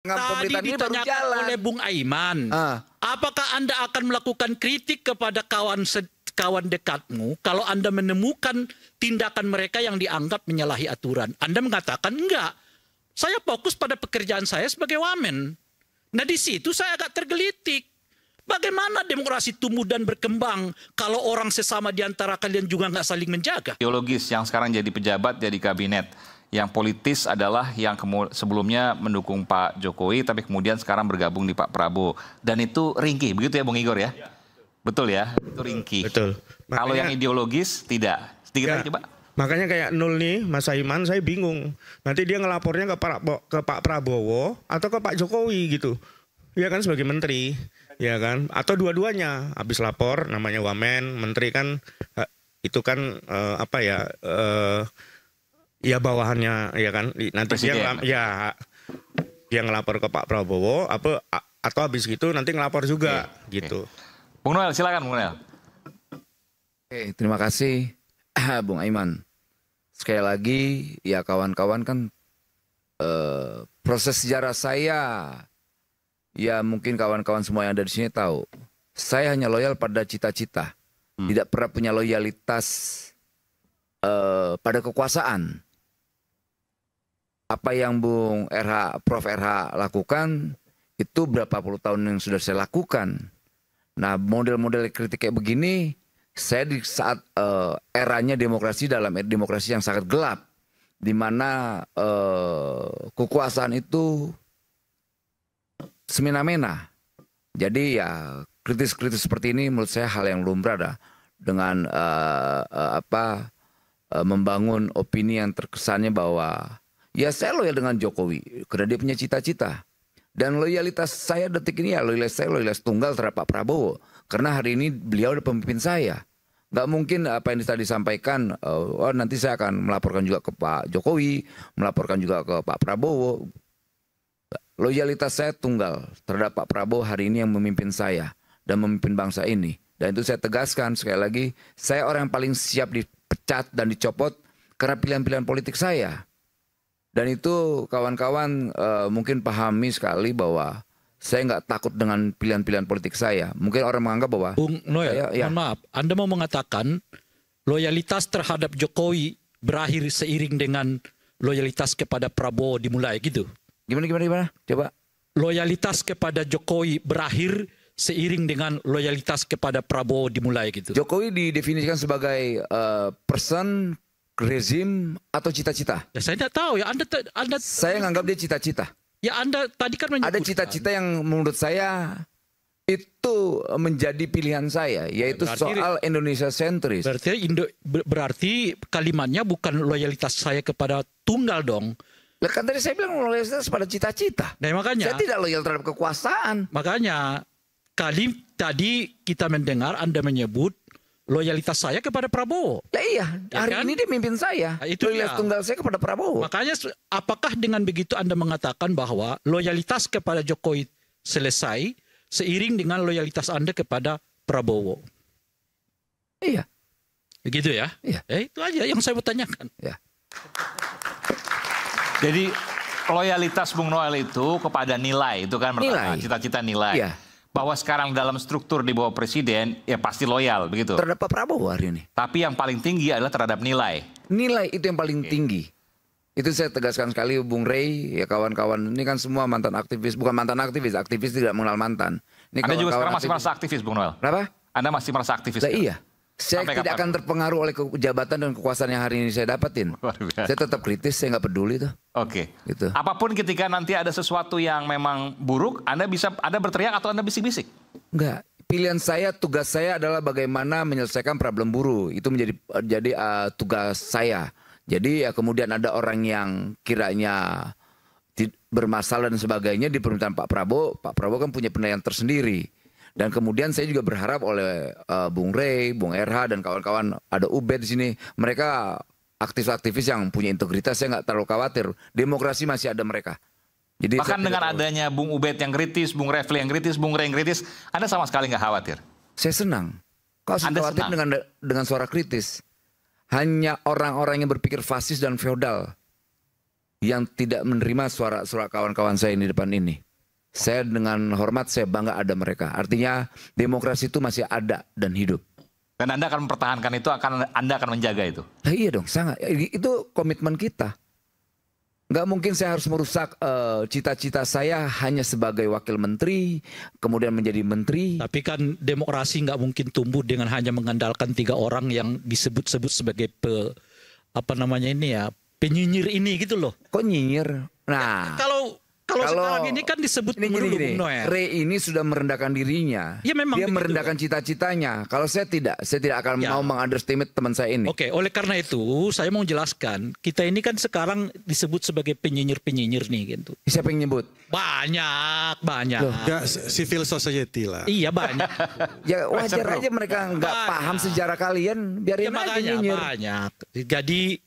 Tadi ditanyakan oleh Bung Aiman, apakah Anda akan melakukan kritik kepada kawan dekatmu kalau Anda menemukan tindakan mereka yang dianggap menyalahi aturan? Anda mengatakan enggak. Saya fokus pada pekerjaan saya sebagai wamen. Nah di situ saya agak tergelitik. Bagaimana demokrasi tumbuh dan berkembang kalau orang sesama di antara kalian juga nggak saling menjaga? Ideologis yang sekarang jadi pejabat, jadi kabinet. Yang politis adalah yang sebelumnya mendukung Pak Jokowi, tapi kemudian sekarang bergabung di Pak Prabowo. Dan itu ringkih, begitu ya Bung Igor ya? Betul ya, itu ringkih. Betul. Kalau yang ideologis tidak. Sedikit lagi Pak. Makanya kayak Nul nih, Mas Aiman, saya bingung. Nanti dia ngelapornya ke Pak Prabowo atau ke Pak Jokowi gitu. Ya kan sebagai menteri, ya kan? Atau dua-duanya. Habis lapor namanya wamen, menteri kan itu kan ya bawahannya ya kan. Nanti presiden. Dia ngelapor ke Pak Prabowo atau habis gitu nanti ngelapor juga gitu. Bung Noel, silakan Bung Noel. Oke, terima kasih Bung Aiman. Sekali lagi ya kawan-kawan kan proses sejarah saya ya mungkin kawan-kawan semua yang ada di sini tahu. Saya hanya loyal pada cita-cita. Tidak pernah punya loyalitas pada kekuasaan. Apa yang Prof RH lakukan itu berapa puluh tahun yang sudah saya lakukan. Nah model-model kritik kayak begini, saya di saat eranya demokrasi dalam demokrasi yang sangat gelap, di mana kekuasaan itu semena-mena. Jadi ya kritis-kritis seperti ini menurut saya hal yang lumrah dah. Dengan membangun opini yang terkesannya bahwa ya saya loyal dengan Jokowi karena dia punya cita-cita. Dan loyalitas saya detik ini ya loyalitas tunggal terhadap Pak Prabowo. Karena hari ini beliau adalah pemimpin saya. Nggak mungkin apa yang tadi disampaikan, nanti saya akan melaporkan juga ke Pak Jokowi, melaporkan juga ke Pak Prabowo. Loyalitas saya tunggal terhadap Pak Prabowo hari ini yang memimpin saya dan memimpin bangsa ini. Dan itu saya tegaskan sekali lagi, saya orang yang paling siap dipecat dan dicopot karena pilihan-pilihan politik saya. Dan itu kawan-kawan mungkin pahami sekali bahwa saya nggak takut dengan pilihan-pilihan politik saya. Mungkin orang menganggap bahwa Bung Noel, mohon maaf, Anda mau mengatakan loyalitas terhadap Jokowi berakhir seiring dengan loyalitas kepada Prabowo dimulai gitu? Gimana? Coba. Loyalitas kepada Jokowi berakhir seiring dengan loyalitas kepada Prabowo dimulai gitu? Jokowi didefinisikan sebagai person, rezim, atau cita-cita? Ya, saya tidak tahu ya. Anda saya menganggap dia cita-cita. Ya Anda tadi kan menyebutkan. Ada cita-cita yang menurut saya itu menjadi pilihan saya, yaitu soal Indonesia sentris. Berarti kalimatnya bukan loyalitas saya kepada tunggal dong. Kan tadi saya bilang loyalitas pada cita-cita. Nah, makanya saya tidak loyal terhadap kekuasaan. Makanya tadi kita mendengar Anda menyebut loyalitas saya kepada Prabowo. Nah, iya, hari ini dia mimpin saya. Itu loyalitas tunggal saya kepada Prabowo. Makanya apakah dengan begitu Anda mengatakan bahwa loyalitas kepada Jokowi selesai seiring dengan loyalitas Anda kepada Prabowo? Iya. Begitu ya? Iya. Itu aja yang saya mau tanyakan. Ya. Jadi loyalitas Bung Noel itu kepada nilai, itu kan cita-cita nilai. Iya. Bahwa sekarang dalam struktur di bawah presiden, ya pasti loyal, begitu? Terhadap Pak Prabowo hari ini. Tapi yang paling tinggi adalah terhadap nilai. Nilai itu yang paling tinggi. Itu saya tegaskan sekali Bung Rey, ya kawan-kawan. Ini kan semua mantan aktivis, bukan mantan aktivis. Aktivis tidak mengenal mantan. Ini Anda juga sekarang masih merasa aktivis, Bung Noel? Kenapa? Anda masih merasa aktivis? Iya. Saya tidak akan terpengaruh oleh jabatan dan kekuasaan yang hari ini saya dapatin. Saya tetap kritis, saya nggak peduli tuh. Oke. Gitu. Apapun ketika nanti ada sesuatu yang memang buruk, Anda berteriak atau Anda bisik-bisik? Enggak. Pilihan saya, tugas saya adalah bagaimana menyelesaikan problem buruh. Itu menjadi tugas saya. Jadi ya kemudian ada orang yang kiranya bermasalah dan sebagainya di permintaan Pak Prabowo kan punya penilaian tersendiri. Dan kemudian saya juga berharap oleh Bung Rey, Bung RH dan kawan-kawan, ada Ubed di sini, mereka aktivis-aktivis yang punya integritas. Saya nggak terlalu khawatir. Demokrasi masih ada mereka. Jadi bahkan dengan adanya Bung Ubed yang kritis, Bung Refli yang kritis, Bung Rey yang kritis, Anda sama sekali nggak khawatir? Saya senang. Kalau saya khawatir dengan suara kritis, hanya orang-orang yang berpikir fasis dan feodal yang tidak menerima suara kawan-kawan saya di depan ini. Saya dengan hormat, saya bangga ada mereka. Artinya demokrasi itu masih ada dan hidup. Dan Anda akan mempertahankan itu, Anda akan menjaga itu? Nah, iya dong, sangat. Itu komitmen kita. Nggak mungkin saya harus merusak cita-cita saya hanya sebagai wakil menteri, kemudian menjadi menteri. Tapi kan demokrasi nggak mungkin tumbuh dengan hanya mengandalkan 3 orang yang disebut-sebut sebagai penyinyir ini gitu loh. Kok nyinyir? Nah, kalau sekarang ini kan disebut dulu Bung Noel. Ray ini sudah merendahkan dirinya. Ya, memang dia begitu. merendahkan cita-citanya. Kalau saya tidak akan mau mengunderestimate teman saya ini. Oke, oleh karena itu saya mau jelaskan, kita ini kan sekarang disebut sebagai penyinyir-penyinyir nih gitu. Siapa yang nyebut? Banyak. Loh, gak civil society lah. Iya banyak. Ya wajar aja mereka nggak paham sejarah kalian, biarin aja nyinyir. Banyak. Jadi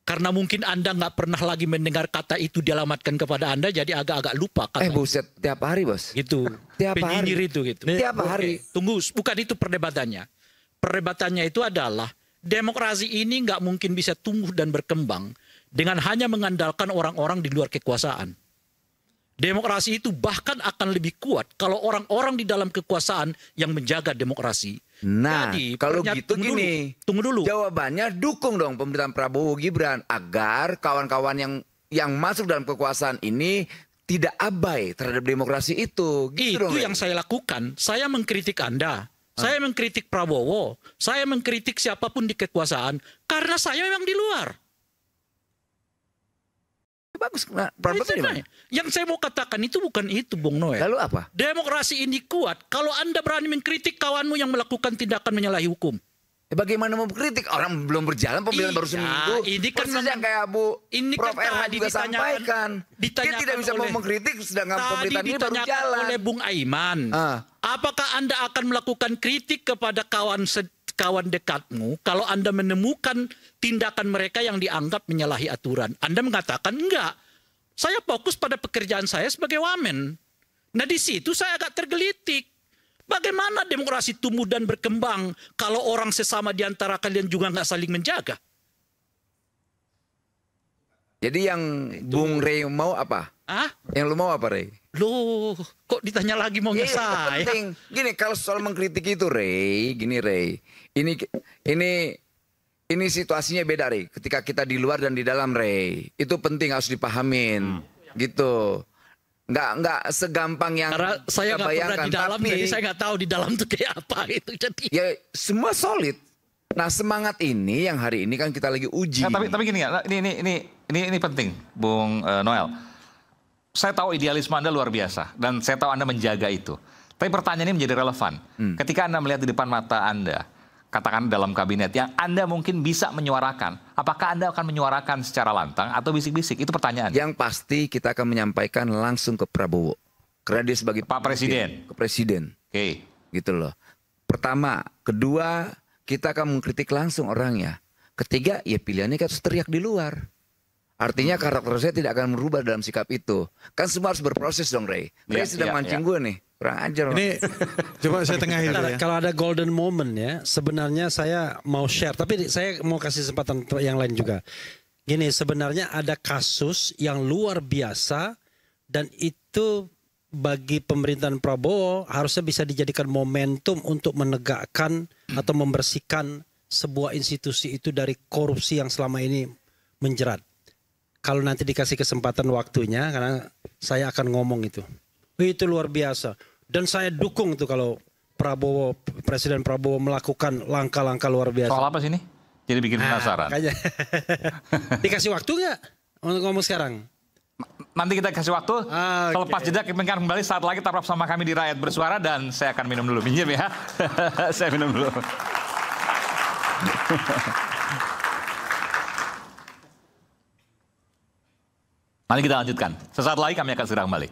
karena mungkin Anda nggak pernah lagi mendengar kata itu dialamatkan kepada Anda, jadi agak-agak lupa kata. Buset, tiap hari bos. Gitu. Tiap penyinyir hari. itu gitu. Tiap hari. Tunggu, bukan itu perdebatannya. Perdebatannya itu adalah demokrasi ini nggak mungkin bisa tumbuh dan berkembang dengan hanya mengandalkan orang-orang di luar kekuasaan. Demokrasi itu bahkan akan lebih kuat kalau orang-orang di dalam kekuasaan yang menjaga demokrasi. Nah, jadi, kalau gitu tunggu dulu. Jawabannya dukung dong pemerintahan Prabowo Gibran agar kawan-kawan yang masuk dalam kekuasaan ini tidak abai terhadap demokrasi itu. Gitu itu yang saya lakukan. Saya mengkritik Anda. Saya mengkritik Prabowo. Saya mengkritik siapapun di kekuasaan karena saya memang di luar. Bagus. Nah, problemnya yang saya mau katakan itu bukan itu, Bung Noel. Lalu apa? Demokrasi ini kuat kalau Anda berani mengkritik kawanmu yang melakukan tindakan menyalahi hukum. Bagaimana mau kritik? Orang belum berjalan, pemilihan baru seminggu. Ini kan yang kayak Prof. Erhan juga sampaikan. Dia tidak bisa mau mengkritik sedangkan pemerintahan ini baru jalan. Oleh Bung Aiman, apakah Anda akan melakukan kritik kepada kawan dekatmu kalau Anda menemukan tindakan mereka yang dianggap menyalahi aturan? Anda mengatakan enggak. Saya fokus pada pekerjaan saya sebagai wamen. Nah di situ saya agak tergelitik. Bagaimana demokrasi tumbuh dan berkembang kalau orang sesama di antara kalian juga nggak saling menjaga? Jadi yang Bung Ray mau apa? Yang lu mau apa, Ray? Loh, kok ditanya lagi maunya saya? Penting. Gini, kalau soal mengkritik itu, Ray, gini, Ray. Ini situasinya beda, Ray. Ketika kita di luar dan di dalam, Ray. Itu penting, harus dipahamin. Gitu. Nggak segampang yang karena saya nggak pernah di dalam, tapi, jadi saya nggak tahu di dalam itu kayak apa itu. Jadi ya semua solid. Nah semangat ini yang hari ini kan kita lagi uji. Nah, tapi gini ya, ini penting, Bung Noel. Saya tahu idealisme Anda luar biasa dan saya tahu Anda menjaga itu. Tapi pertanyaan ini menjadi relevan. Ketika Anda melihat di depan mata Anda, katakan dalam kabinet yang Anda mungkin bisa menyuarakan, apakah Anda akan menyuarakan secara lantang atau bisik-bisik? Itu pertanyaan. Yang pasti kita akan menyampaikan langsung ke Prabowo. Karena dia sebagai Pak Presiden. Ke Presiden. Oke. Gitu loh. Pertama. Kedua, kita akan mengkritik langsung orangnya. Ketiga, ya pilihannya kita harus teriak di luar. Artinya karakter saya tidak akan merubah dalam sikap itu. Kan semua harus berproses dong, Ray. Ray sedang mancing gue nih. Kurang ajar. Ini coba saya tengahin ya. Kalau ada golden moment ya, sebenarnya saya mau share. Tapi saya mau kasih kesempatan yang lain juga. Gini, sebenarnya ada kasus yang luar biasa dan itu bagi pemerintahan Prabowo harusnya bisa dijadikan momentum untuk menegakkan atau membersihkan sebuah institusi itu dari korupsi yang selama ini menjerat. Kalau nanti dikasih kesempatan waktunya, karena saya akan ngomong itu. Itu luar biasa. Dan saya dukung itu kalau Presiden Prabowo melakukan langkah-langkah luar biasa. Soal apa sih ini? Jadi bikin penasaran. Dikasih waktu nggak untuk ngomong sekarang? Nanti kita kasih waktu. Selepas jeda kita akan kembali saat lagi tetap sama kami di Rakyat Bersuara dan saya akan minum dulu. Minjem ya. Saya minum dulu. Mari kita lanjutkan. Sesaat lagi kami akan segera kembali.